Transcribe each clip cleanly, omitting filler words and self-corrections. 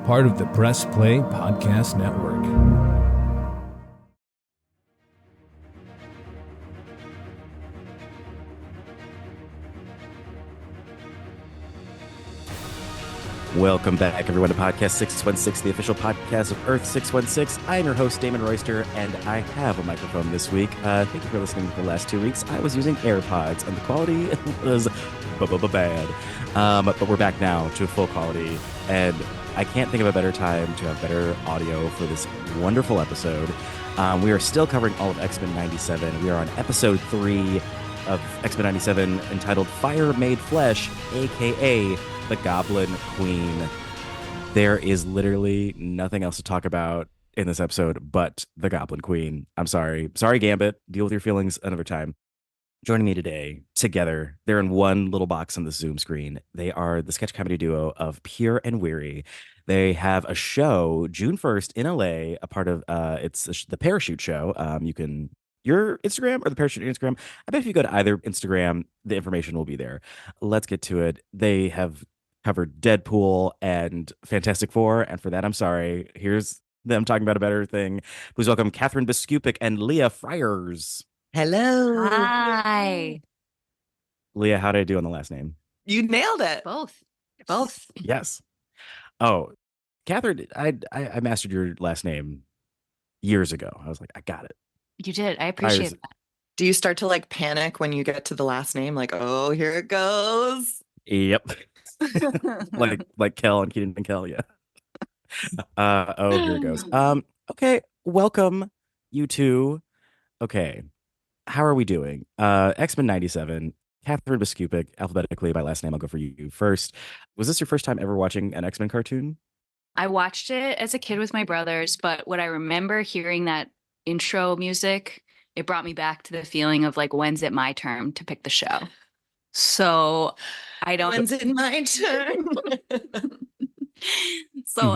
part of the Press Play Podcast Network. Welcome back, everyone, to Podcast 616, the official podcast of Earth 616. I am your host, Damon Royster, and I have a microphone this week. Thank you for listening for the last 2 weeks. I was using AirPods, and the quality was bad. But we're back now to full quality, and I can't think of a better time to have better audio for this wonderful episode. We are still covering all of X-Men 97. We are on episode 3 of X-Men 97, entitled Fire Made Flesh, a.k.a. the Goblin Queen. There is literally nothing else to talk about in this episode but the Goblin Queen. I'm sorry. Sorry, Gambit. Deal with your feelings another time. Joining me today, together, they're in one little box on the Zoom screen. They are the sketch comedy duo of Pure and Weary. They have a show June 1st in LA, a part of it's the Parachute Show. You can your Instagram or the Parachute Instagram. I bet if you go to either Instagram, the information will be there. Let's get to it. They have covered Deadpool and Fantastic Four, and for that, I'm sorry. Here's them talking about a better thing. Please welcome Katherine Biskupic and Leah Frires. Hello. Hi. Leah, how did I do on the last name? You nailed it. Both. Yes. Oh, Katherine, I mastered your last name years ago. I was like, I got it. You did. I appreciate that. Do you start to like panic when you get to the last name? Like, oh, here it goes. Yep. like Kel and Keaton and Kel, yeah. Here it goes. Okay, welcome, you two. Okay, how are we doing? X-Men 97, Katherine Biskupic, alphabetically by last name. I'll go for you first. Was this your first time ever watching an X-Men cartoon? I watched it as a kid with my brothers, but what I remember hearing that intro music, it brought me back to the feeling of like, when's it my turn to pick the show? So I don't. When's it my turn? So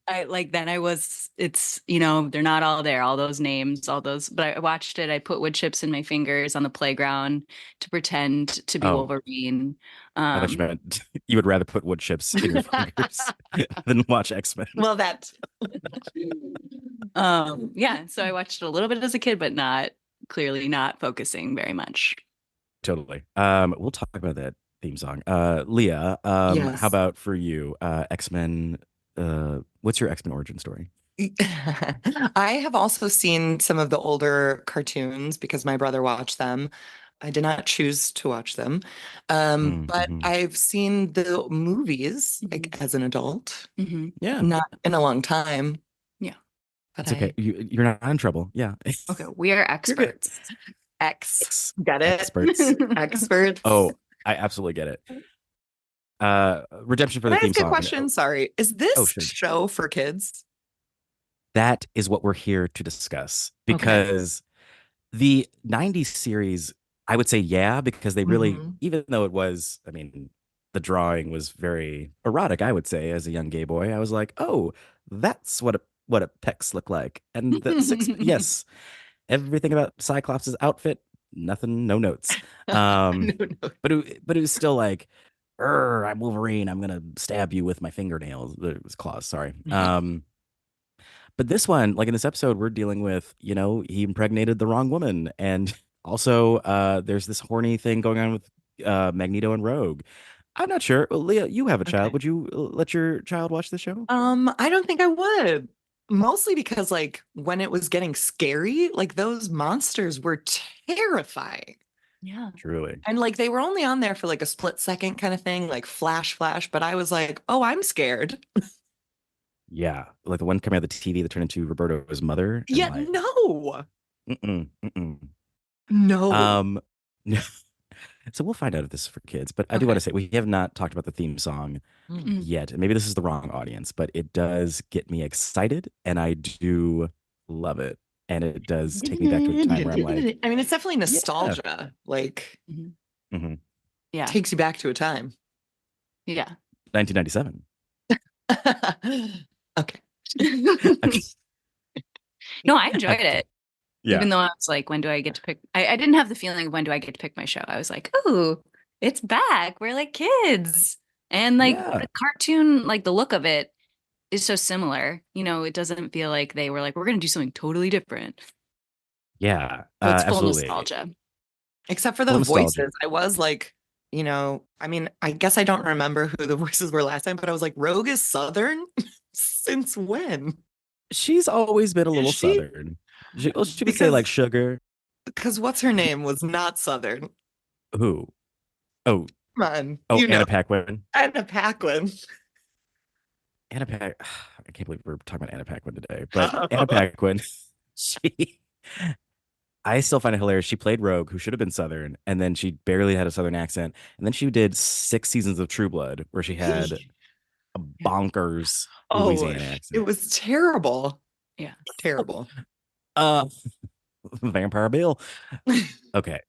I like then I was, it's, they're not all there, all those names, but I watched it. I put wood chips in my fingers on the playground to pretend to be Wolverine. I thought you meant you would rather put wood chips in your fingers than watch X-Men. Well, that's yeah. So I watched it a little bit as a kid, but clearly not focusing very much. Totally. We'll talk about that theme song. Leah, yes. How about for you? X-Men, what's your X-Men origin story? I have also seen some of the older cartoons because my brother watched them. I did not choose to watch them. But I've seen the movies like as an adult. Mm-hmm. Yeah. Not in a long time. Yeah. But it's okay. You're not in trouble. Yeah. Okay. We are experts. Get it? Experts. Oh, I absolutely get it. Redemption for the theme song. Can I ask a question? Sorry. Is this sure. show for kids? That is what we're here to discuss, because the 90s series, I would say, yeah, because they really, even though it was, I mean, the drawing was very erotic, I would say, as a young gay boy, I was like, oh, that's what a pecs look like. And the yes, everything about Cyclops' outfit, nothing, no notes. No notes. But it was still like, I'm Wolverine, I'm gonna stab you with my fingernails. It was claws, sorry. But this one, like in this episode, we're dealing with, he impregnated the wrong woman. And also there's this horny thing going on with Magneto and Rogue. I'm not sure. Well, Leah, you have a child. Would you let your child watch the show? I don't think I would. Mostly because like when it was getting scary, like those monsters were terrifying. Yeah. Truly. And like they were only on there for like a split second kind of thing, like flash. But I was like, oh, I'm scared. Yeah. Like the one coming out of the TV that turned into Roberto's mother. Yeah, like, no. No. So we'll find out if this is for kids. But I do want to say, we have not talked about the theme song yet. And maybe this is the wrong audience, but it does get me excited. And I do love it. And it does take me back to a time where I'm like, I mean, it's definitely nostalgia. Yeah. Like, yeah, takes you back to a time. Yeah. 1997. Okay. No, I enjoyed it. Yeah. Even though I was like, when do I get to pick? I didn't have the feeling of when do I get to pick my show. I was like, oh, it's back. We're like kids. And like the cartoon, like the look of it is so similar. You know, it doesn't feel like they were like, we're going to do something totally different. Yeah, So it's full absolutely. nostalgia. Except for Full the nostalgia. voices. I was like, I mean, I guess I don't remember who the voices were last time, but I was like, Rogue is Southern? Since when? She's always been a little Is she? Southern. She would say like sugar. Because what's her name was not Southern. Who? Oh, Come on, Anna Paquin. Anna Paquin. Anna Paquin. I can't believe we're talking about Anna Paquin today. But Anna Paquin, I still find it hilarious. She played Rogue, who should have been Southern, and then she barely had a Southern accent. And then she did 6 seasons of True Blood, where she had a bonkers Louisiana accent. It was terrible. Yeah. Terrible. Vampire Bill. Okay.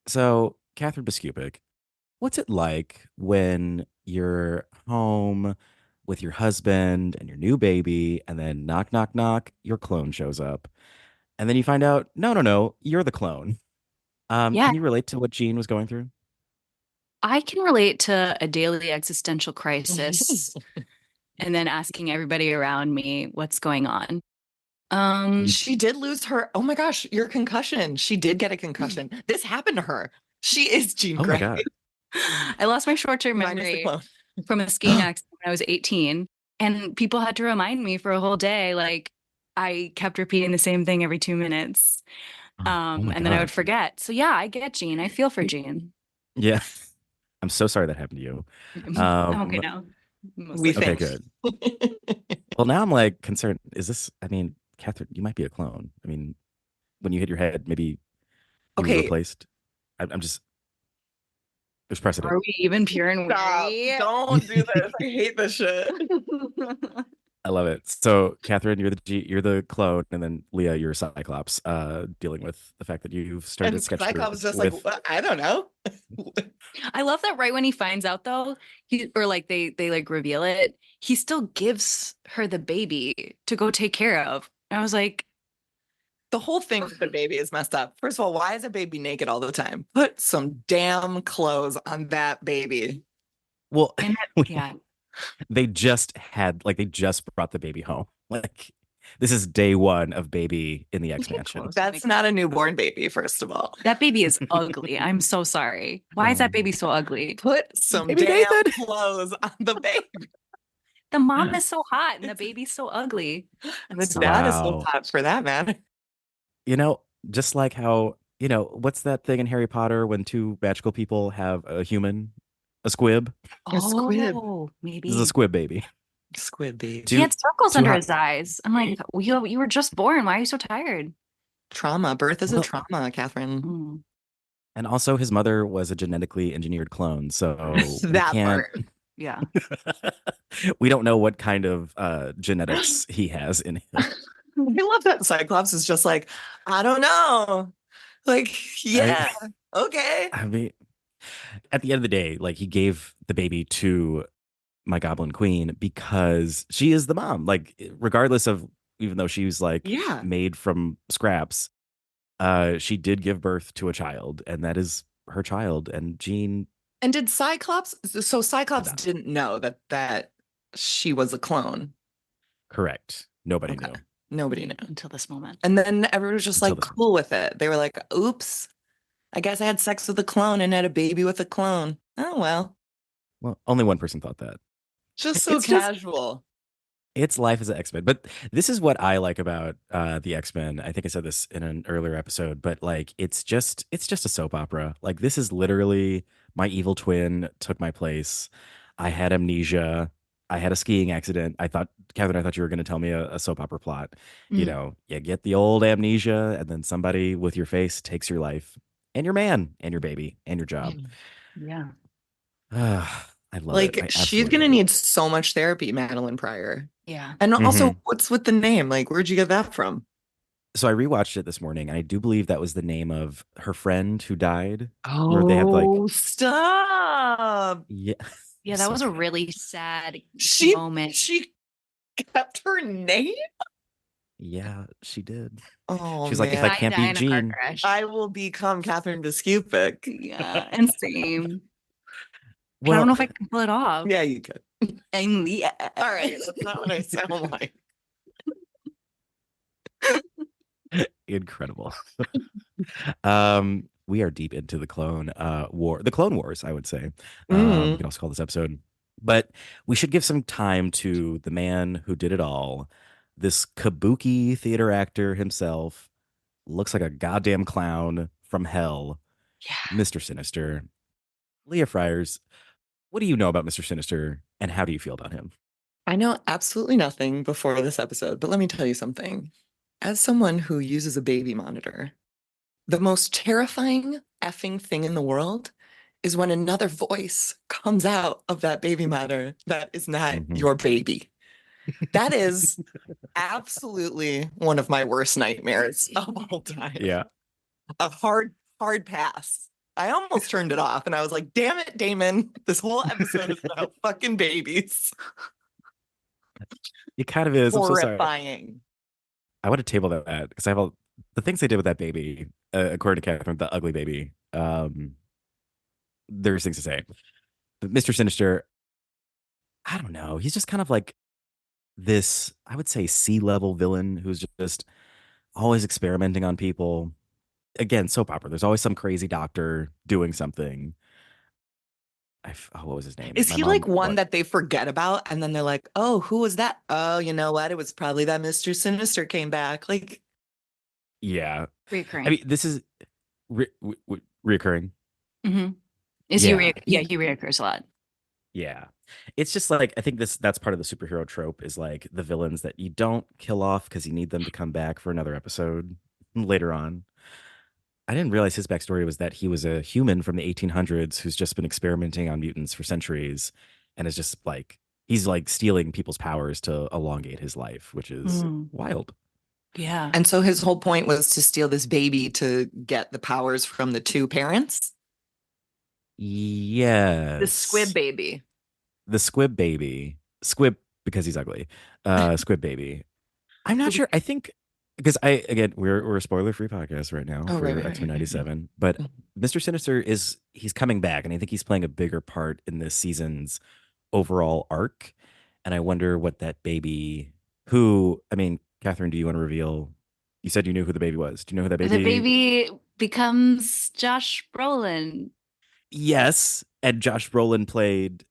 So, Katherine Biskupic, what's it like when you're home with your husband and your new baby, and then knock, knock, knock, your clone shows up, and then you find out, no, you're the clone. Yeah. Can you relate to what Jean was going through? I can relate to a daily existential crisis and then asking everybody around me what's going on. She did lose her. Oh my gosh, your concussion. She did get a concussion. This happened to her. She is Jean Grey. My God. I lost my short-term memory from a skiing accident when I was 18. And people had to remind me for a whole day. Like, I kept repeating the same thing every 2 minutes. And then I would forget. So yeah, I get Jean. I feel for Jean. Yeah. I'm so sorry that happened to you. I'm okay now. Okay, good. Well, now I'm like concerned. Is this, I mean, Katherine, you might be a clone. I mean, when you hit your head, maybe you were replaced. I'm just, there's precedent. Are we even pure and weary? Don't do this. I hate this shit. I love it. So, Katherine, you're the clone, and then Leah, you're Cyclops, dealing with the fact that you've started And sketch Cyclops group is just like, I don't know. I love that right when he finds out though, they like reveal it, he still gives her the baby to go take care of. I was like, the whole thing with the baby is messed up. First of all, why is a baby naked all the time? Put some damn clothes on that baby. Well, yeah. They just brought the baby home. Like, this is day 1 of baby in the X Mansion. That's not a newborn baby, first of all. That baby is ugly. I'm so sorry. Why is that baby so ugly? Put some damn clothes on the baby. The mom is so hot and the baby's so ugly. And the dad is so hot for that matter. Just like how, what's that thing in Harry Potter when 2 magical people have a human? A squib? A squib. Maybe. This is a squib baby. Squid baby. He had circles under his eyes. I'm like, you were just born. Why are you so tired? Trauma. Birth is a trauma, Katherine. And also his mother was a genetically engineered clone. So that part. Yeah. We don't know what kind of genetics he has in him. I love that Cyclops is just like, I don't know. Like, yeah, okay. I mean, at the end of the day, like, he gave the baby to my Goblin Queen because she is the mom. Like, regardless of, even though she was like made from scraps, she did give birth to a child, and that is her child. And Jean. And did Cyclops? So Cyclops didn't know that she was a clone. Correct. Nobody knew. Nobody knew until this moment. And then everyone was just like cool with it. They were like, "Oops, I guess I had sex with a clone and had a baby with a clone. Oh well." Well, only one person thought that. Just so casual. It's life as an X-Men. But this is what I like about the X-Men. I think I said this in an earlier episode, but like it's just a soap opera. Like, this is literally my evil twin took my place. I had amnesia. I had a skiing accident. Katherine, I thought you were going to tell me a soap opera plot. You get the old amnesia, and then somebody with your face takes your life and your man and your baby and your job. Yeah. I love it. Like, she's going to need so much therapy, Madeline Pryor. Yeah. And also, what's with the name? Like, where'd you get that from? So I rewatched it this morning, and I do believe that was the name of her friend who died. Oh, they have stop. Yeah. Yeah, that was a really sad moment. She kept her name? Yeah, she did. Oh, she's like, if I can't be Jean, I will become Katherine Biskupic. Yeah, and same. Well, I don't know if I can pull it off. Yeah, you could. I'm Leah. All right, that's not what I sound like. Incredible. We are deep into the Clone the Clone Wars, I would say. We Mm. can also call this episode. But we should give some time to the man who did it all. This kabuki theater actor himself looks like a goddamn clown from hell, Yeah. Mister Sinister. Leah Frires, what do you know about Mister Sinister and how do you feel about him? I know absolutely nothing before this episode, but let me tell you something. As someone who uses a baby monitor, the most terrifying effing thing in the world is when another voice comes out of that baby monitor that is not your baby. That is absolutely one of my worst nightmares of all time. Yeah. A hard pass. I almost turned it off and I was like, damn it, Damon. This whole episode is about fucking babies. It kind of is. I'm so sorry. Horrifying. I want to table that because I have the things they did with that baby, according to Katherine, the ugly baby. There's things to say. But Mr. Sinister, I don't know. He's just kind of like this, I would say, C-level villain who's just always experimenting on people. Again, soap opera. There's always some crazy doctor doing something. What was his name? Is My he mom, like one what? that they forget about and then they're like, oh, who was that? Oh, you know what? It was probably that Mr. Sinister came back. Like, Yeah. Recurring. I mean, this is reoccurring. Mm-hmm. Yeah. He reoccurs a lot. Yeah. It's just like I think that's part of the superhero trope is like the villains that you don't kill off because you need them to come back for another episode later on. I didn't realize his backstory was that he was a human from the 1800s who's just been experimenting on mutants for centuries and is just like he's like stealing people's powers to elongate his life, which is wild. Yeah. and so his whole point was to steal this baby to get the powers from the two parents. Yes. The squib baby. The squib baby. Squib because he's ugly. Squib baby. I'm not sure. I think because again we're a spoiler free podcast right now Oh, for right, X-Men right. 97, but Mr. Sinister he's coming back and I think he's playing a bigger part in this season's overall arc. And I wonder what that baby Katherine, do you want to reveal? You said you knew who the baby was. Do you know who that baby? The baby becomes Josh Brolin. Yes, and Josh Brolin played.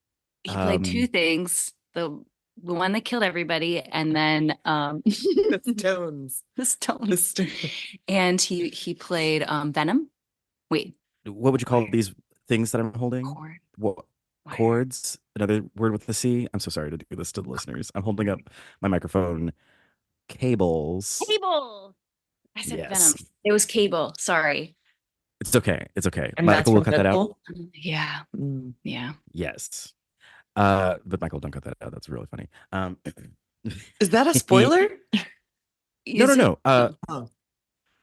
He played two things: the one that killed everybody, and then The Stones. the Stones. The Stones. And he played Venom. Wait, What would you call these things that I'm holding? Cord. What? Cords? Another word with the C? I'm so sorry to do this to the listeners. I'm holding up my microphone. Cables. Cable. I said Yes. Venom. It was Cable. Sorry. It's okay. It's okay. And Michael will from cut that out. Deadpool? Yeah. Mm. Yeah. Yes. But Michael, don't cut that out. That's really funny. Is that a spoiler? No.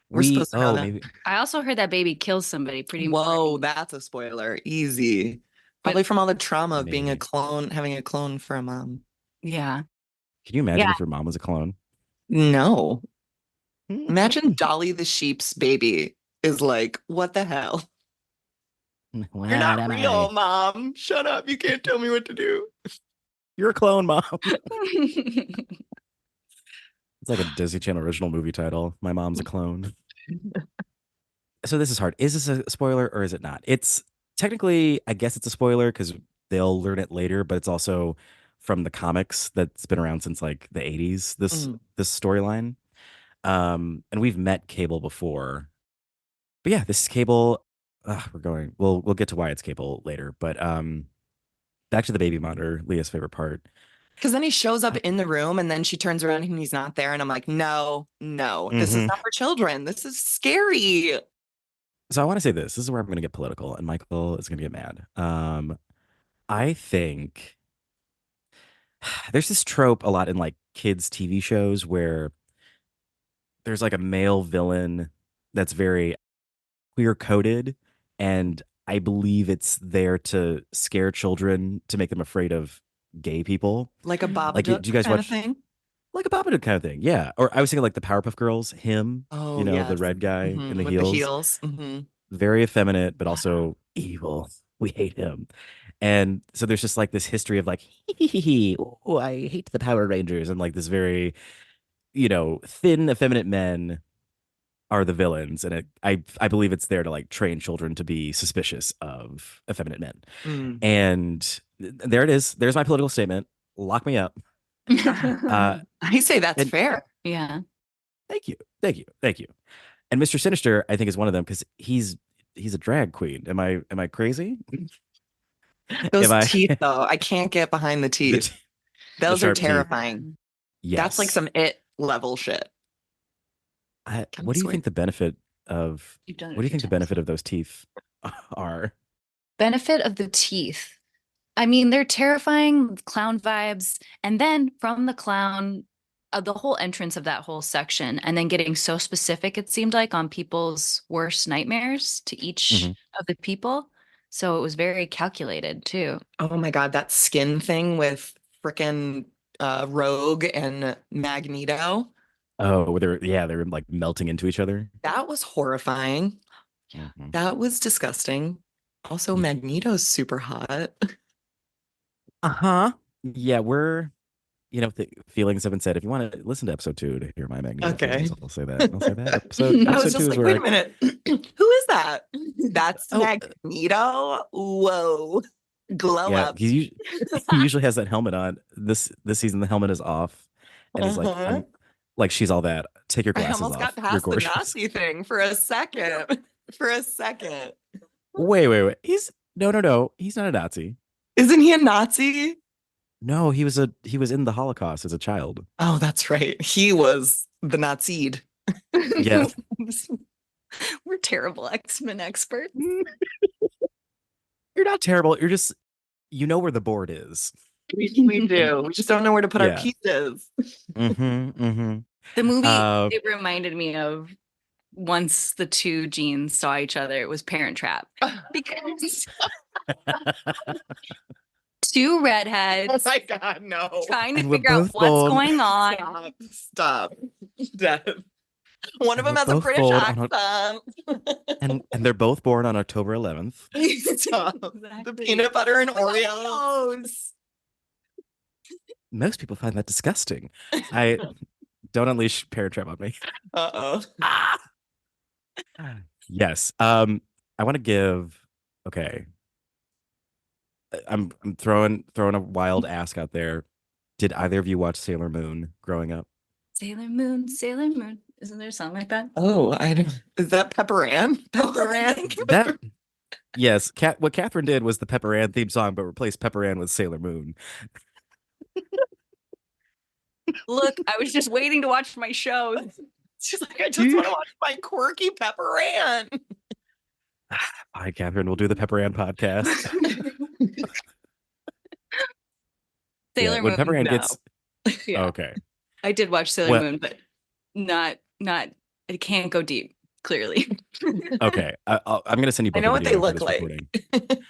We're supposed to know that. maybe. I also heard that baby kills somebody pretty much. Whoa, that's a spoiler. Easy. Probably from all the trauma of being a Maybe. clone, having a clone for a mom. Yeah. Can you imagine Yeah. if your mom was a clone? No. Imagine Dolly the sheep's baby is like, what the hell? What You're not am real, I? Mom. Shut up. You can't tell me what to do. You're a clone, mom. It's like a Disney Channel original movie title. My mom's a clone. So this is hard. Is this a spoiler or is it not? It's technically, I guess it's a spoiler because they'll learn it later, but it's also from the comics that's been around since like the 80s, this storyline. And we've met Cable before. But yeah, this is Cable. We'll get to why it's Cable later. But back to the baby monitor, Leah's favorite part. Because then he shows up in the room and then she turns around and he's not there. And I'm like, no, this is not for children. This is scary. So I want to say this. This is where I'm going to get political, and Michael is going to get mad. I think there's this trope a lot in like kids' TV shows where there's like a male villain that's very queer coded, and I believe it's there to scare children to make them afraid of gay people. Like a Babadook Like, do you guys kind watch of thing? like a Babadook kind of thing? Yeah. Or I was thinking like the Powerpuff Girls, him, Oh, the yes. red guy in the With heels. the heels. Mm-hmm. Very effeminate, but also evil. We hate him. And so there's just like this history of like, oh, I hate the Power Rangers, and like this very, thin, effeminate men are the villains, and I believe it's there to like train children to be suspicious of effeminate men. Mm. And there it is. There's my political statement. Lock me up. I say that's and- fair. Yeah. Thank you, thank you, thank you. And Mister Sinister, I think, is one of them because he's a drag queen. Am I crazy? Those Am I- teeth, though, I can't get behind the teeth. Those are sharp teeth. terrifying. Yes. That's like some It level shit. What do you think the benefit of? You've done it What do you a few think the times. benefit of those teeth are? Benefit of the teeth. I mean, they're terrifying clown vibes. And then from the clown, the whole entrance of that whole section, and then getting so specific, it seemed like, on people's worst nightmares to each of the people. So it was very calculated too. Oh my God, that skin thing with frickin' Rogue and Magneto. Oh, they're like melting into each other. That was horrifying. Mhm. That was disgusting. Also, Yeah. Magneto's super hot. Yeah, feelings have been said. If you want to listen to episode 2 to hear my Magneto Okay. feelings, I'll say that. Episode I was two just is like, where wait a minute. Who is that? That's Oh. Magneto? Whoa. Glow yeah, up. he usually has that helmet on. This season, the helmet is off, and he's like, Uh-huh. I'm like, she's all that. Take your I glasses almost off. got You're past the gorgeous. Nazi thing for a second. For a second. Wait. He's no. He's not a Nazi. Isn't he a Nazi? No, he was in the Holocaust as a child. Oh, that's right. He was the Nazi'd. Yeah. We're terrible X-Men experts. You're not terrible. You're just where the board is. We do. We just don't know where to put our Yeah. pieces. Mm-hmm. The movie, it reminded me of once the two genes saw each other, it was Parent Trap. Because two Oh redheads my God, no. trying to And we're figure out both what's bold. going on. Stop. Death. One of And them we're has a both British bold on accent. and they're both born on October 11th. Stop. The Exactly. peanut butter and Oreos. Most people find that disgusting. I don't unleash Parent Trap on me. Uh-oh. Yes. I want to give. Okay. I'm throwing a wild ask out there. Did either of you watch Sailor Moon growing up? Sailor Moon, Sailor Moon. Isn't there a song like that? Oh, I don't. Is that Pepper Ann? Pepper Ann? That yes. What Catherine did was the Pepper Ann theme song, but replaced Pepper Ann with Sailor Moon. Look, I was just waiting to watch my shows. She's like, I just want to watch my quirky Pepper Ann. Hi, Catherine. We'll do the Pepper Ann podcast. Sailor when Moon. Pepper Ann no. gets Yeah. okay. I did watch Sailor Well- Moon, but not. It can't go deep. Clearly. Okay. I'm gonna send you both. I know a what they video look after this like. recording.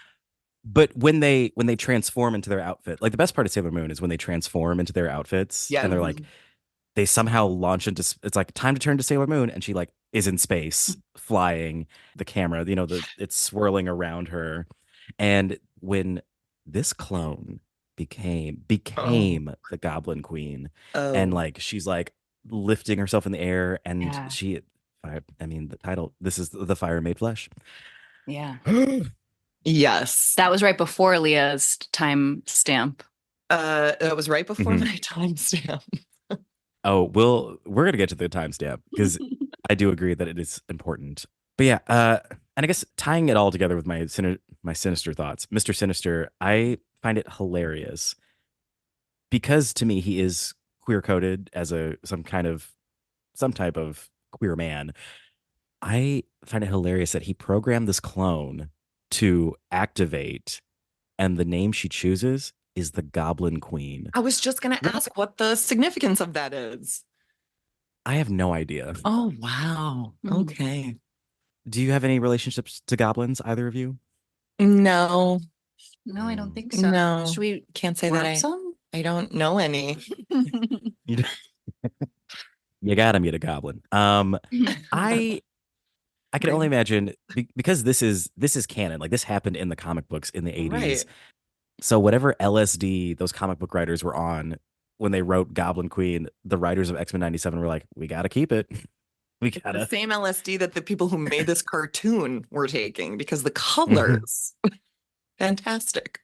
But when they transform into their outfit, like the best part of Sailor Moon is when they transform into their outfits, Yeah. and they're like, they somehow launch into. It's like time to turn to Sailor Moon, and she like is in space, flying. The camera, it's swirling around her, and when this clone became the Goblin Queen, Oh. and like she's like lifting herself in the air, and Yeah. I mean the title. This is the Fire Made Flesh. Yeah. Yes. That was right before Leah's time stamp. That was right before Mhm. my timestamp. Oh, we're gonna get to the timestamp because I do agree that it is important. But yeah, and I guess tying it all together with my sinister thoughts, Mister Sinister, I find it hilarious because to me he is queer coded as some type of queer man. I find it hilarious that he programmed this clone to activate, and the name she chooses is the Goblin Queen. I was just going to ask what the significance of that is. I have no idea. Oh, wow. Mhm. Okay. Do you have any relationships to goblins, either of you? No, No, I don't think so. no. Should we Can't say work that some? I don't know any. You gotta meet a goblin. I can only imagine because this is canon. Like this happened in the comic books in the 80s. Right. So whatever LSD those comic book writers were on when they wrote Goblin Queen, the writers of X-Men 97 were like, we got to keep it. We The gotta. same LSD that the people who made this cartoon were taking because the colors, fantastic.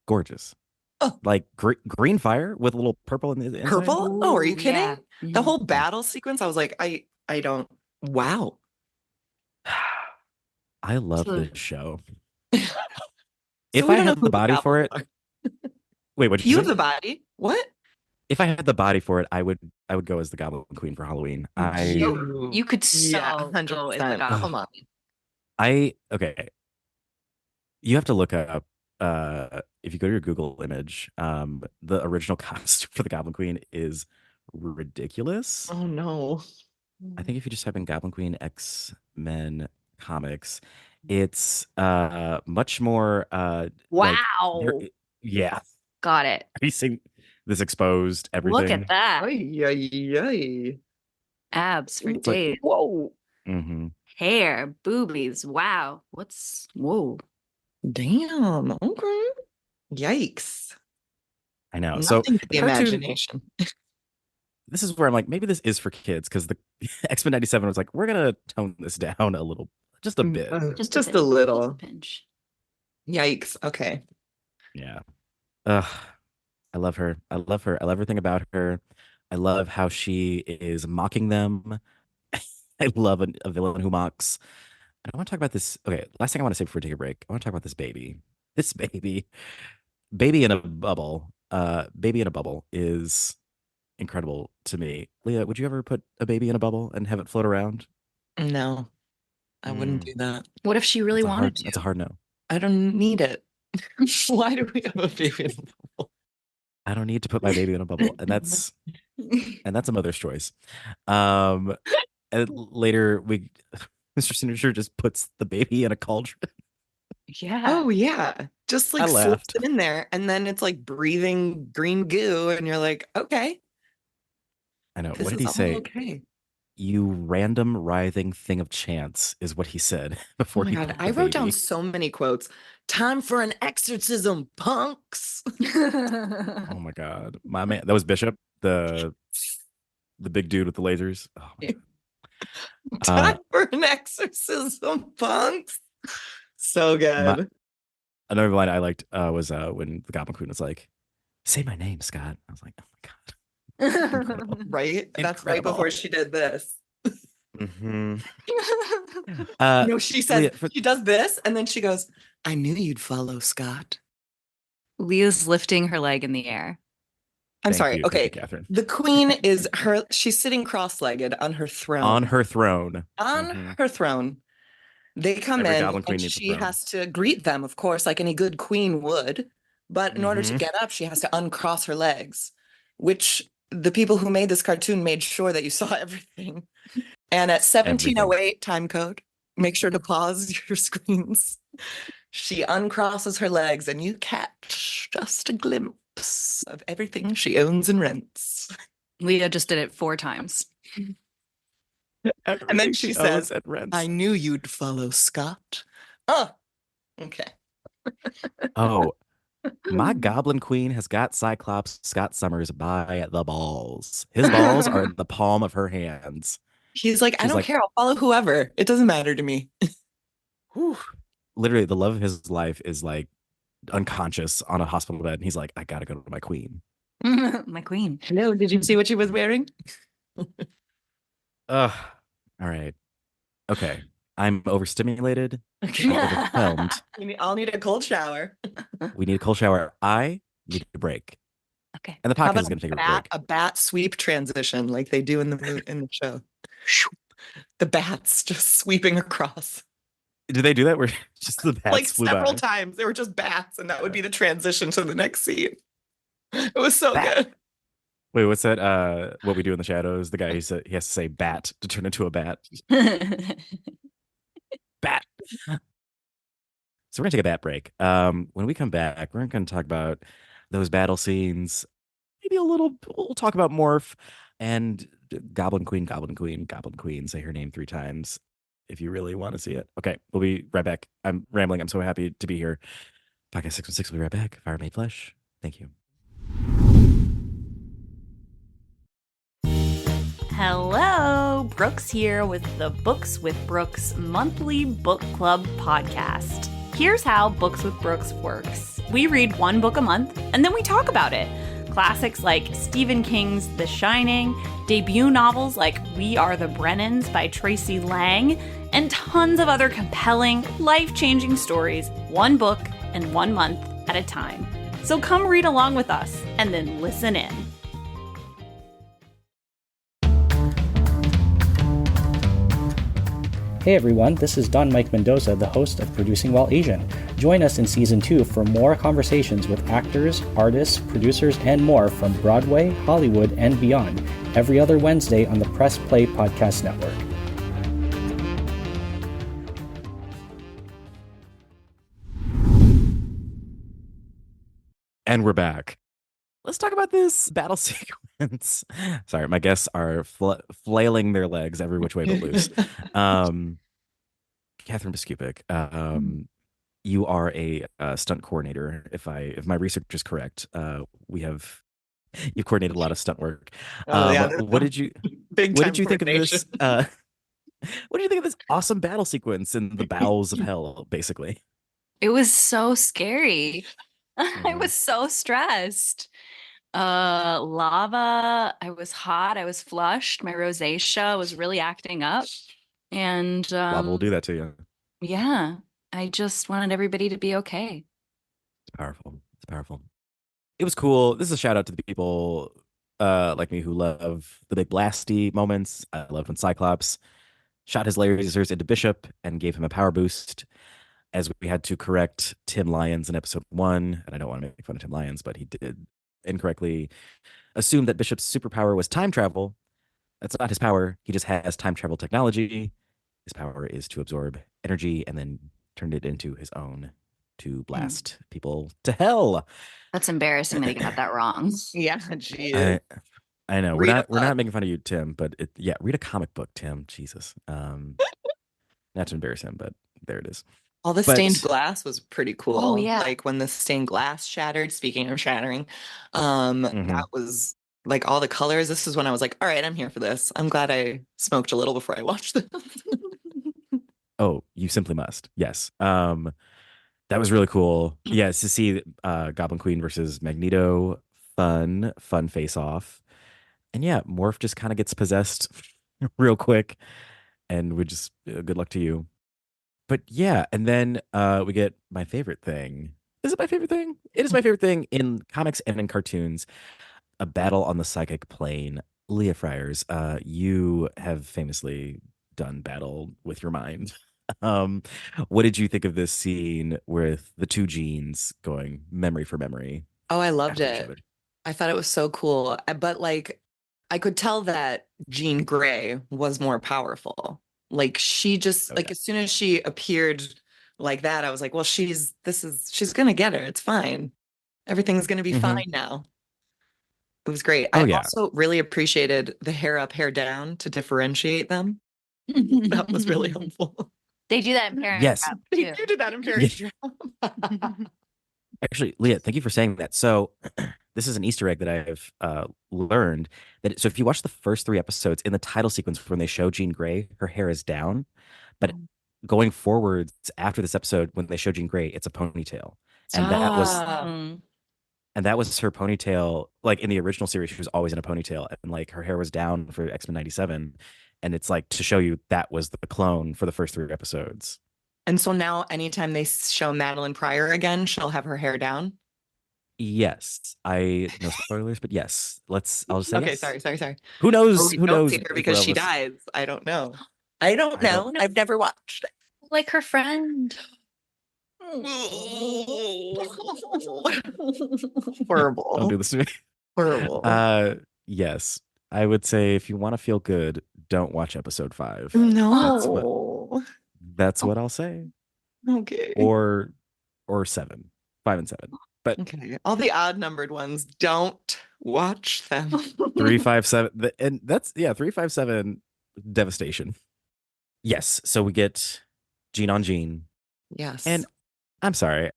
Gorgeous. Oh, Like green fire with a little purple in the inside. purple? Oh, are you Ooh, kidding? yeah. The whole battle sequence, I was like, I don't. Wow. I love So- this show. So If we I don't know had who the body for it, goblins are. wait, what did You you have say? the body? What? If I had the body for it, I would go as the Goblin Queen for Halloween. You could Yeah, so go as the 100%. goblin. Come on. Okay. You have to look up if you go to your Google image, the original costume for the Goblin Queen is ridiculous. Oh no. I think if you just type in Goblin Queen X-Men comics, it's much more like Wow. yeah. Got it. Are you seeing this exposed Look everything? at that. Ay, ay, ay. Abs for like- days. Whoa. Mm-hmm. Hair, boobies. Wow. Whoa. Damn. Okay. Yikes. I know. Nothing So to the cartoon, imagination. this is where I'm like, maybe this is for kids because the X-Men 97 was like, we're gonna tone this down a little, just a bit. Just bit. a little. Just a pinch. Yikes. Okay. Yeah. I love her. I love her. I love everything about her. I love how she is mocking them. I love a villain who mocks. I want to talk about this. Okay, last thing I want to say before we take a break. I want to talk about this baby. This baby. Baby in a bubble. Baby in a bubble is incredible to me. Leah, would you ever put a baby in a bubble and have it float around? No, I wouldn't do that. What if she really wanted to? That's a hard no. I don't need it. Why do we have a baby in a bubble? I don't need to put my baby in a bubble, and that's a mother's choice. And later Mr. Sinister just puts the baby in a cauldron. Yeah. Oh yeah. Just like I slips laughed. it in there and then it's like breathing green goo and you're like, okay. I know. What This did is he all say? okay. You random writhing thing of chance is what he said Oh before my he God. put I the wrote down baby. so many quotes. Time for an exorcism, punks. Oh my God. My man, that was Bishop, the big dude with the lasers. Oh my God. Time for an exorcism, punks. So good. Another line I liked was when the Goblin Queen was like, "Say my name, Scott." I was like, "Oh my God." Incredible. Right? That's right Incredible. before she did this. Mm-hmm. No, she says, Leah, she does this and then she goes, I knew you'd follow, Scott. Leah's lifting her leg in the air. I'm thank sorry. you, Okay. Catherine. The queen is she's sitting cross-legged on her throne. On her throne. On Mhm. her throne. They come Every in Goblin Queen and needs a she throne. has to greet them, of course, like any good queen would. But in order to Mhm. get up, she has to uncross her legs, which the people who made this cartoon made sure that you saw everything. And at 1708 time code, make sure to pause your screens. She uncrosses her legs and you catch just a glimpse of everything she owns and rents. Leah just did it 4 times. And then she says, and rents. I knew you'd follow, Scott. Oh, okay. Oh, my Goblin Queen has got Cyclops Scott Summers by the balls. His balls are in the palm of her hands. He's like, I She's don't like- care. I'll follow whoever. It doesn't matter to me. Whew. Literally, the love of his life is like unconscious on a hospital bed. And he's like, I gotta go to my queen. My queen. Hello, did you see what she was wearing? Ugh. All right. Okay. I'm overstimulated. I'm overwhelmed. I'll need a cold shower. We need a cold shower. I need a break. Okay. And the How podcast about is going to take a bat, break. a bat sweep transition like they do in the show? The bats just sweeping across. Did they do that? Where just the bats Like flew several by? times. They were just bats, and that would be the transition to the next scene. It was so Bat. good. Wait, what's that? What we do in the shadows? The guy he said he has to say bat to turn into a bat. Bat. So we're gonna take a bat break. When we come back, we're gonna talk about those battle scenes. Maybe a little. We'll talk about Morph and Goblin Queen, Goblin Queen, Goblin Queen. Say her name 3 times if you really want to see it. Okay, we'll be right back. I'm rambling. I'm so happy to be here. Podcast 616 will be right back. Fire Made Flesh. Thank you. Hello, Brooks here with the Books with Brooks monthly book club podcast. Here's how Books with Brooks works. We read one book a month and then we talk about it. Classics like Stephen King's The Shining, debut novels like We Are the Brennans by Tracy Lang, and tons of other compelling, life-changing stories, one book and 1 month at a time. So come read along with us and then listen in. Hey everyone, this is Don Mike Mendoza, the host of Producing While Asian. Join us in Season 2 for more conversations with actors, artists, producers, and more from Broadway, Hollywood, and beyond, every other Wednesday on the Press Play Podcast Network. And we're back. Let's talk about this battle sequence. Sorry, my guests are flailing their legs every which way but loose. Katherine Biskupic, you are a stunt coordinator. If my research is correct, you've coordinated a lot of stunt work. What did you think of this? What did you think of this awesome battle sequence in the bowels of hell? Basically, It was so scary. I was so stressed. Lava, I was hot, I was flushed, my rosacea was really acting up. And lava will do that to you. yeah, I just wanted everybody to be okay. It's powerful. It's powerful. It was cool. This is a shout out to the people like me who love the big blasty moments. I loved when Cyclops shot his lasers into Bishop and gave him a power boost, as we had to correct Tim Lyons in episode 1. And I don't want to make fun of Tim Lyons, but he did incorrectly assume that Bishop's superpower was time travel. That's not his power. He just has time travel technology. His power is to absorb energy and then turn it into his own to blast people to hell. That's embarrassing that he got that wrong. Yeah, geez. I know. We're not making fun of you, Tim, but read a comic book, Tim. Jesus. Not to embarrass him, but there it is. All the stained glass was pretty cool. Oh, yeah. Like when the stained glass shattered, speaking of shattering, that was like all the colors. This is when I was like, all right, I'm here for this. I'm glad I smoked a little before I watched this. Oh, you simply must. Yes. That was really cool. Yes, to see Goblin Queen versus Magneto. Fun face off. And yeah, Morph just kind of gets possessed real quick. And we just, good luck to you. But yeah, and then we get my favorite thing. Is it my favorite thing? It is my favorite thing in comics and in cartoons. A battle on the psychic plane. Leah Frires, you have famously done battle with your mind. What did you think of this scene with the two Jeans going memory for memory? Oh, I loved after each it. other? I thought it was so cool. But like, I could tell that Jean Grey was more powerful. Like she just as soon as she appeared like that, I was like, well, she's gonna get her. It's fine. Everything's gonna be fine now. It was great. I also really appreciated the hair up, hair down to differentiate them. That was really helpful. They do that in Parent Yes. Trap, They too. do that in Parent Trap. Actually, Leah, thank you for saying that. So this is an Easter egg that I've learned that. So if you watch the first 3 episodes, in the title sequence when they show Jean Grey, her hair is down, but going forwards after this episode, when they show Jean Grey, it's a ponytail, and that was her ponytail. Like in the original series, she was always in a ponytail, and like her hair was down for X-Men '97, and it's like to show you that was the clone for the first 3 episodes. And so now anytime they show Madeline Pryor again, she'll have her hair down. Yes, no spoilers, but yes. I'll just say okay. Yes. Sorry. Who knows? Or we Who don't knows? see her because she dies. I don't know. I don't know. I've never watched. Like her friend. Horrible. Don't do this to me. Horrible. Yes, I would say if you want to feel good, don't watch episode 5. No. That's what I'll say. Okay. Or 7, 5 and 7. But okay, all the odd numbered ones, don't watch them. 3, 5, 7, and that's 3, 5, 7, devastation. Yes, so we get Jean on Jean. Yes. And I'm sorry,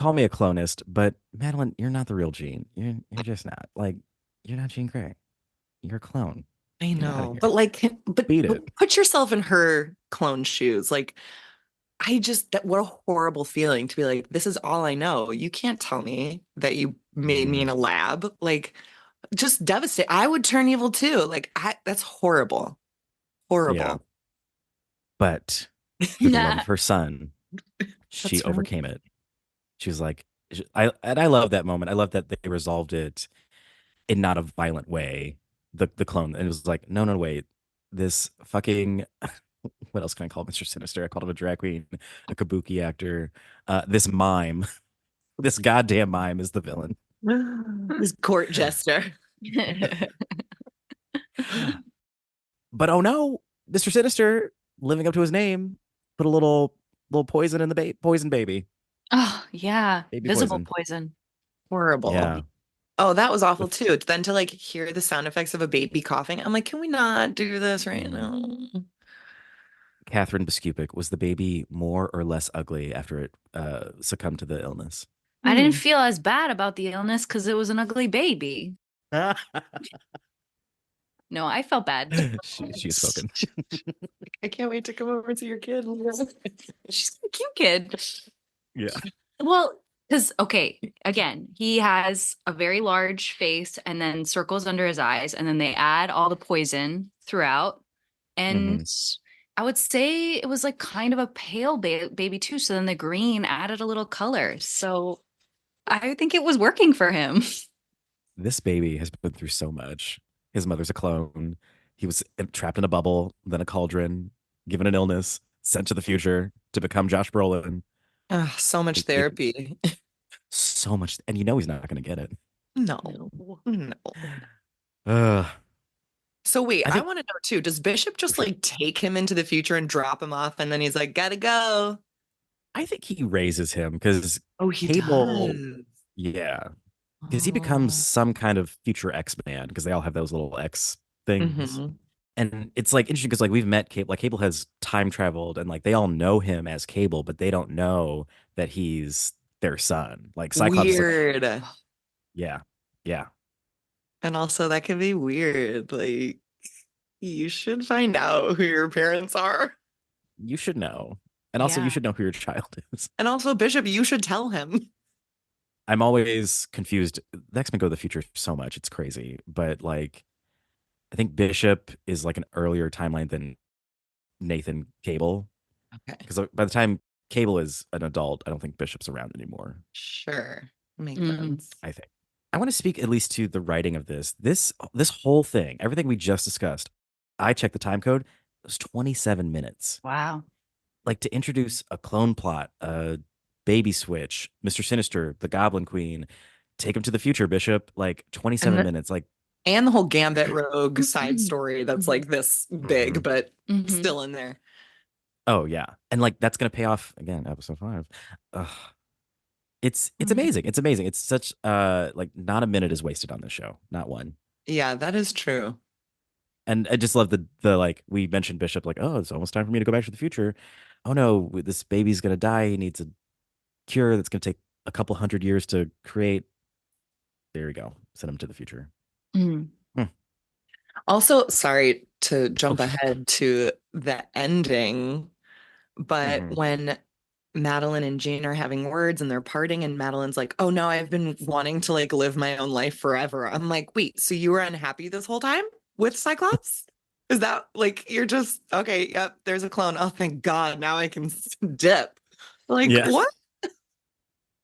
call me a clonist, but Madeline, you're not the real Jean. You're just not. Like, you're not Jean Grey. You're a clone. I Get out of know, here. but like, Beat but it. put yourself in her clone shoes. Like, what a horrible feeling to be like, this is all I know. You can't tell me that you made me in a lab. Like, just devastated. I would turn evil too. Like, that's horrible. Yeah. Horrible. But for the love of her son, she That's right. overcame it. She was like, I love that moment. I love that they resolved it in not a violent way. The clone, and it was like, no, wait, this fucking what else can I call Mister Sinister? I called him a drag queen, a kabuki actor, this mime, this goddamn mime is the villain. This court jester. But oh no, Mister Sinister, living up to his name, put a little poison in the poison baby. Oh, yeah. Baby Visible poison. poison. Horrible. Yeah. Oh, that was awful too. Then to like hear the sound effects of a baby coughing, I'm like, can we not do this right now? Katherine Biskupic, was the baby more or less ugly after it succumbed to the illness? I didn't feel as bad about the illness because it was an ugly baby. No, I felt bad. She's spoken. I can't wait to come over to your kid. She's a cute kid. Yeah. Well, because, okay, again, he has a very large face and then circles under his eyes, and then they add all the poison throughout. And I would say it was like kind of a pale baby too. So then the green added a little color. So I think it was working for him. This baby has been through so much. His mother's a clone. He was trapped in a bubble, then a cauldron, given an illness, sent to the future to become Josh Brolin. So much therapy. So much. And you know he's not going to get it. No. So wait, I want to know too, does Bishop just like take him into the future and drop him off and then he's like, gotta go? I think he raises him because he Cable, does. yeah, because he becomes some kind of future X-Man because they all have those little X things. And it's like interesting because like we've met Cable, like Cable has time traveled and like they all know him as Cable, but they don't know that he's their son. Like Cyclops weird. Like, yeah. And also that can be weird. Like you should find out who your parents are. You should know. And also you should know who your child is. And also Bishop, you should tell him. I'm always confused. The X-Men go to the future so much. It's crazy. But like I think Bishop is like an earlier timeline than Nathan Cable. Okay. Because by the time Cable is an adult, I don't think Bishop's around anymore. Sure. Makes sense. I think. I want to speak at least to the writing of this. This whole thing, everything we just discussed, I checked the time code. It was 27 minutes. Wow. Like to introduce a clone plot, a baby switch, Mister Sinister, the Goblin Queen, take him to the future, Bishop. Like 27 minutes. Like. And the whole Gambit Rogue side story that's like this big, but still in there. Oh yeah, and like that's gonna pay off again. Episode 5. It's amazing. It's amazing. It's such like not a minute is wasted on this show. Not one. Yeah, that is true. And I just love the like we mentioned Bishop. Like, oh, it's almost time for me to go back to the future. Oh no, this baby's gonna die. He needs a cure that's gonna take a couple 100 years to create. There we go. Send him to the future. Also, sorry to jump ahead to the ending, but when Madeline and Jean are having words and they're parting and Madeline's like, oh no, I've been wanting to like live my own life forever. I'm like, wait, so you were unhappy this whole time with Cyclops? Is that like, you're just, okay, yep, there's a clone. Oh, thank God. Now I can dip. Like, what?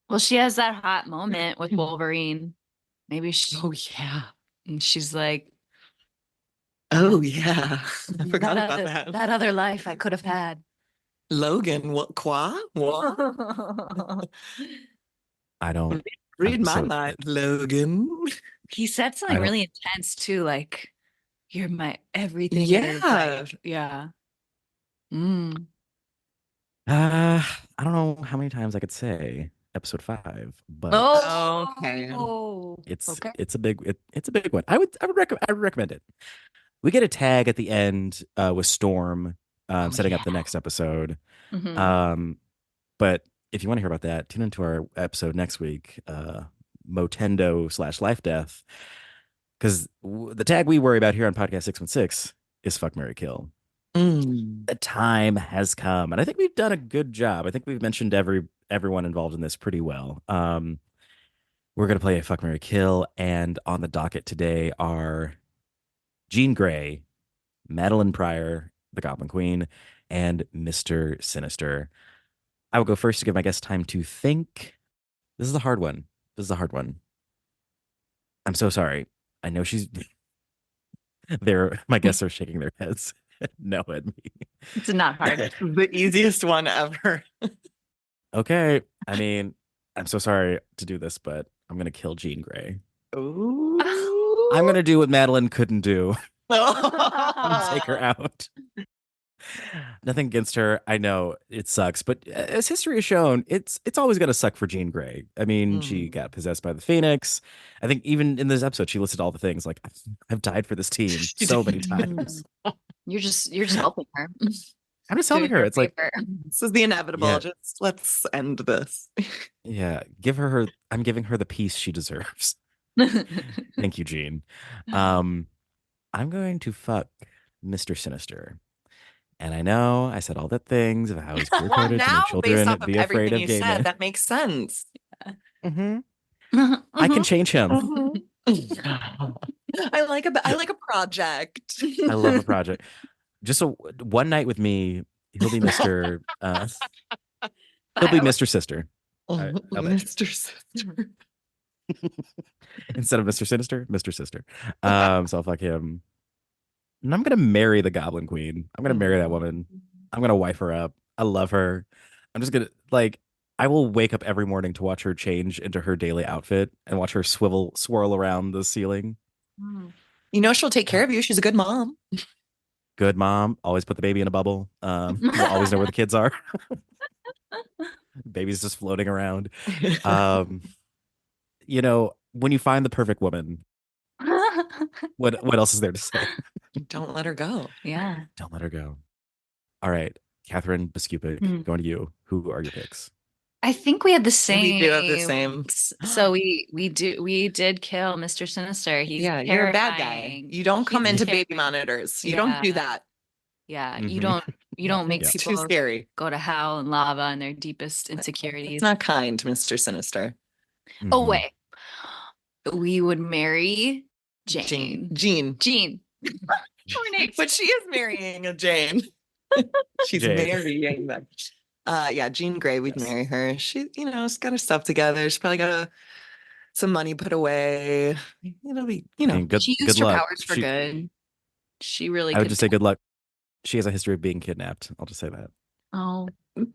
Well, she has that hot moment with Wolverine. Maybe she. Oh, yeah. And she's like, oh, yeah. I forgot about that. That other life I could have had. Logan, what? Qua? What? I don't read my mind, Logan. He said something really intense too, like, you're my everything. Yeah. Yeah. I don't know how many times I could say episode 5, but okay. It's a big one. I would recommend it. We get a tag at the end with Storm setting up the next episode. But if you want to hear about that, tune into our episode next week, Motendo/Life Death, because the tag we worry about here on Podcast 616 is Fuck, Marry, Kill. The time has come, and I think we've done a good job. I think we've mentioned everyone involved in this pretty well. We're gonna play a Fuck, Marry, Kill, and on the docket today are Jean Grey, Madeline Pryor, the Goblin Queen, and Mister Sinister. I will go first to give my guests time to think. This is a hard one. I'm so sorry. I know she's there. My guests are shaking their heads. No at me. It's not hard. The easiest one ever. Okay. I mean, I'm so sorry to do this, but I'm gonna kill Jean Grey. Ooh. I'm gonna do what Madeline couldn't do. Oh. Take her out. Nothing against her. I know it sucks, but as history has shown, it's always gonna suck for Jean Grey. I mean, she got possessed by the Phoenix. I think even in this episode, she listed all the things like I've died for this team so many times. You're just helping her. I'm just telling her. It's like this is the inevitable. Yeah. Just let's end this. Yeah, I'm giving her the peace she deserves. Thank you, Jean. I'm going to fuck Mister Sinister. And I know I said all the things of how he's queer-coded to Now, make based children off of be afraid everything of you gay said, men. that makes sense. I can change him. I like a project. I love a project. Just one night with me, he'll be Mr. He'll be Mr. Sister. I'll bet you. Mister Sister. Instead of Mr. Sinister, Mr. Sister. So I'll fuck him. And I'm gonna marry the Goblin Queen. I'm gonna marry that woman. I'm gonna wife her up. I love her. I'm just gonna I will wake up every morning to watch her change into her daily outfit and watch her swirl around the ceiling. You know she'll take care of you. She's a good mom. Good mom. Always put the baby in a bubble. You'll always know where the kids are. Baby's just floating around. You know, when you find the perfect woman, what else is there to say? Don't let her go. Yeah. Don't let her go. All right, Katherine Biskupic, going to you. Who are your picks? I think we had the same. We do have the same. So we did kill Mister Sinister. He's you're a bad guy. terrifying. You don't come He's into baby monitors. You don't do that. Yeah, Mhm. you don't make It's people too scary. go to hell and lava and their deepest insecurities. It's not kind, Mister Sinister. Oh Mhm. wait, we would marry Jane. Jean. But she is marrying a Jane. She's Jane. marrying them. Jean Grey, we'd marry her. She, she's got her stuff together. She's probably got some money put away. It'll be, And She good used her luck. powers for good. She really I would could. just say good luck. She has a history of being kidnapped. I'll just say that. Oh,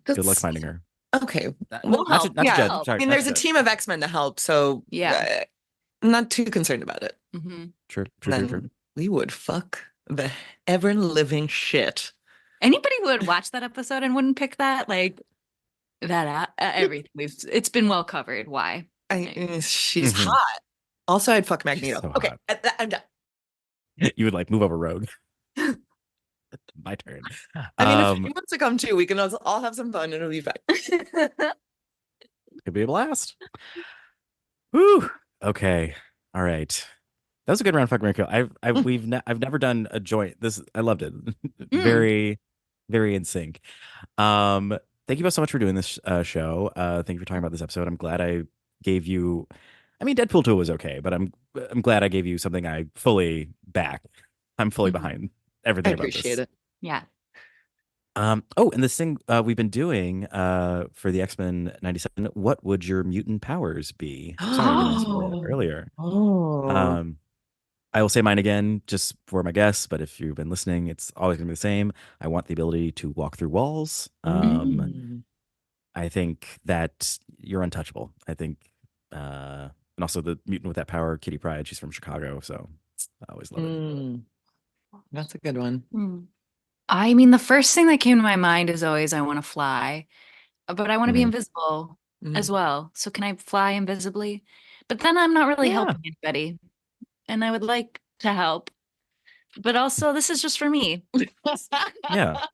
Good luck finding her. Okay. We'll Not to help. judge. Yeah. Sorry, I mean, not there's to a judge. team of X-Men to help, so Yeah. I'm not too concerned about it. hmm True. Then we would fuck the ever-living shit. Anybody would watch that episode and wouldn't pick that everything. It's been well covered. Why? She's Mhm. hot. Also, I'd fuck Magneto. so Okay, hot. I'm done. You would move over Rogue. My turn. I mean, if he wants to come too, we can all have some fun and it'll be fun. Could be a blast. Woo. Okay. All right. That was a good round. Fuck, Marry, Kill. I've never done a joint. I loved it. Very, very in sync. Thank you both so much for doing this show. Thank you for talking about this episode. I'm glad I gave you. I mean, Deadpool 2 was okay, but I'm glad I gave you something I fully back. I'm fully behind everything I about this. appreciate it. Yeah. And this thing we've been doing for the X-Men 97, what would your mutant powers be? Sorry, I didn't ask you that earlier. I will say mine again just for my guests, but if you've been listening, it's always going to be the same. I want the ability to walk through walls. I think that you're untouchable. I think, and also the mutant with that power, Kitty Pryde, she's from Chicago, so I always love it. That's a good one. I mean, the first thing that came to my mind is always I want to fly, but I want to be invisible as well. So can I fly invisibly? But then I'm not really helping anybody, and I would like to help. But also, this is just for me. Yeah.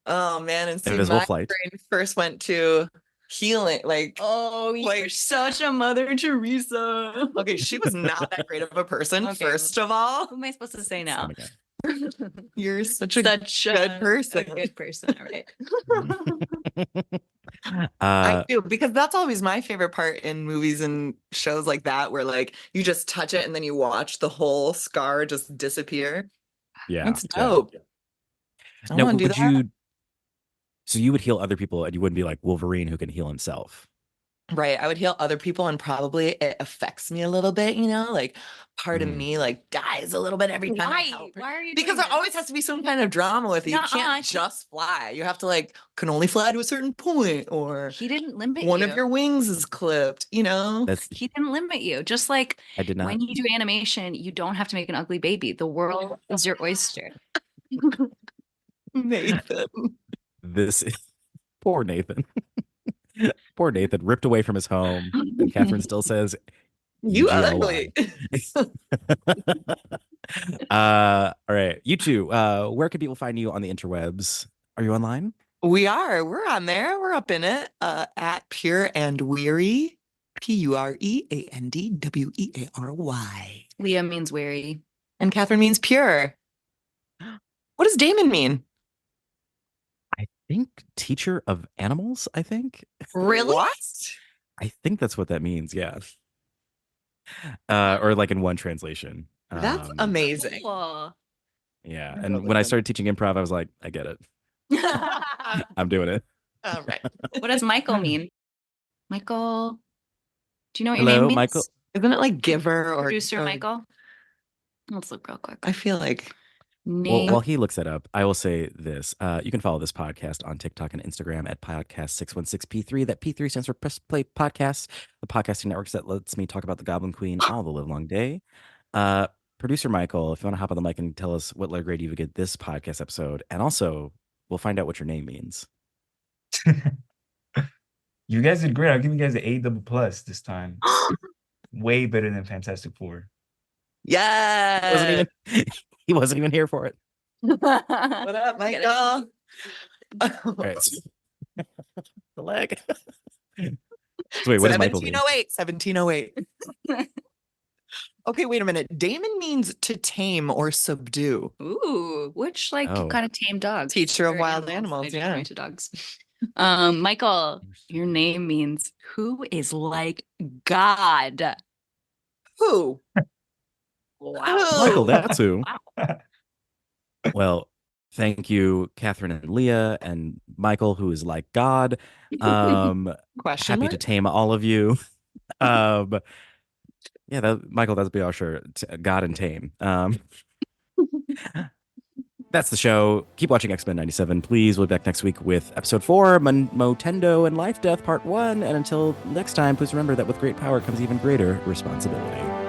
Oh man, and see, Invisible my Flight. brain first went to healing, like, Oh, you're such a Mother Teresa. okay, she was not that great of a person, Okay. first of all. Who am I supposed to say now? Same again. You're such a Good person. A good person. All right. I do, because that's always my favorite part in movies and shows like that, where like you just touch it and then you watch the whole scar just disappear. Yeah. That's dope. I Now, want to do would that. so you would heal other people and you wouldn't be like Wolverine who can heal himself? Right. I would heal other people, and probably it affects me a little bit, like part of me like dies a little bit every time I help her. Why are you Because doing there this? always has to be some kind of drama with it. You Nuh-uh. can't just fly. You have to like can only fly to a certain point, or He didn't limit one you. of your wings is clipped, He didn't limit you. Just like I did not. when you do animation, you don't have to make an ugly baby. The world is your oyster. Nathan. This is poor Nathan. Poor Nathan, ripped away from his home. And Katherine still says, You UGLY. ugly. All right. You two, where can people find you on the interwebs? Are you online? We are. We're on there. We're up in it. At Pure and Weary. PUREANDWEARY. Leah means weary. And Katherine means pure. What does Damon mean? I think teacher of animals, I think. Really? What? I think that's what that means. Yeah. Or like in one translation. That's amazing. Cool. Yeah. And when I started teaching improv, I was like, I get it. I'm doing it. All right. What does Michael mean? Michael, do you know what Hello, your name means? Michael. Isn't it like giver or Producer Michael? Let's look real quick. I feel like Well, Name. while he looks that up, I will say this. You can follow this podcast on TikTok and Instagram at podcast616p3. That P3 stands for Press Play Podcast, the podcasting networks that lets me talk about the Goblin Queen all the livelong day. Producer Michael, if you want to hop on the mic and tell us what letter grade you would get this podcast episode, and also we'll find out what your name means. You guys did great. I'll give you guys an A double plus this time. Way better than Fantastic Four. yeah. He wasn't even here for it. What up, Michael? All right. The leg. So wait, what does Michael mean? 1708. Okay, wait a minute. Damon means to tame or subdue. Ooh, which Oh. kind of tame dogs? Teacher of Or wild animals, I just yeah. went to dogs. Michael, your name means who is like God. Who? Wow. Michael, that's who. Well, thank you, Katherine and Leah and Michael, who is like God. Question Happy mark? to tame all of you. Yeah, Michael, that'd be our shirt. God and tame. That's the show. Keep watching X-Men 97. Please, we'll be back next week with episode 4, Motendo and Life Death Part 1. And until next time, please remember that with great power comes even greater responsibility.